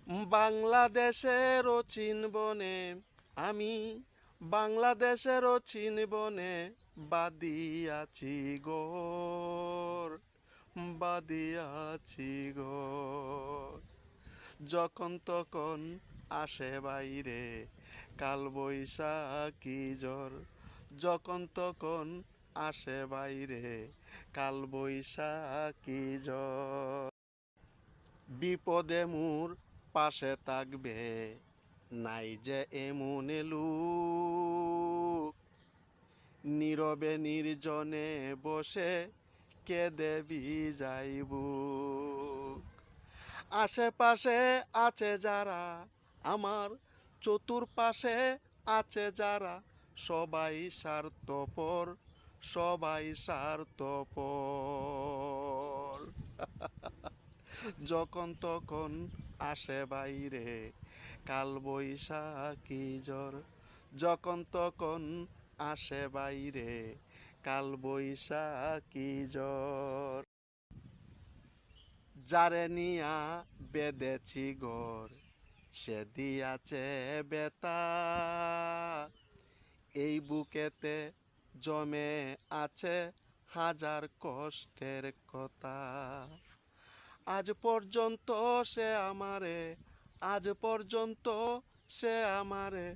বাংলাদেশেরও চিনবনে আমি, বাংলাদেশেরও চিনবনে বাদিয়াছি গোর, বাদিয়াছি গোর। যখন তখন আসে বাইরে কাল বৈশাখী জ্বর, যখন তখন আসে বাইরে কাল বৈশাখী জ্বর। বিপদে মোর পাশে থাকবে নাই যে এমন লোক, নীরবে নির্জনে বসে কেঁদে ভিজাইব। আশেপাশে আছে যারা আমার, চতুর্পাশে আছে যারা, সবাই স্বার্থপর, সবাই স্বার্থপর। যখন তখন আসে বাইরে কাল বৈশাখী জ্বর, যখন তখন আসে বাইরে কাল বৈশাখী জ্বর। যারে নিয়া বেঁধেছি ঘর সে দিয়াছে বেতা, এই বুকেতে জমে আছে হাজার কষ্টের কথা। আজ পর্যন্ত সে আমারে, আজ পর্যন্ত সে আমারে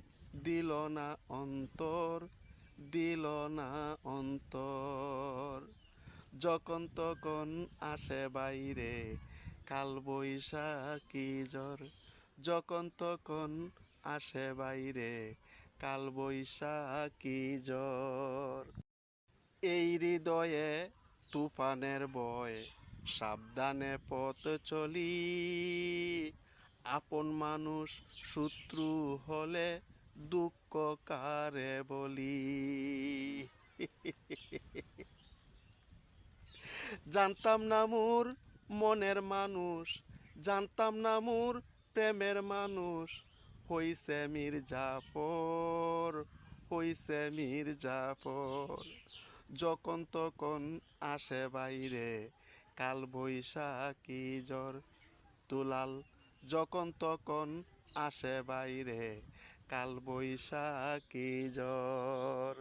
দিল না অন্তর, দিল না অন্তর। যখন তখন আসে বাইরে কাল বৈশাখী জ্বর, যখন তখন আসে বাইরে কাল বৈশাখী জ্বর। এই হৃদয়ে তুফানের বয়, সাবধানে পথ চলি, আপন মানুষ শত্রু হলে দুঃখ কারে বলি। জানতাম না মোর মনের মানুষ, জানতাম না মোর প্রেমের মানুষ, হইছে মির্জাফর, হইছে মির্জাফর। যখন তখন আসে বাইরে কাল বৈশাখী জ্বর, দুলাল যখন তখন আসে বাইরে কাল বৈশাখী জ্বর।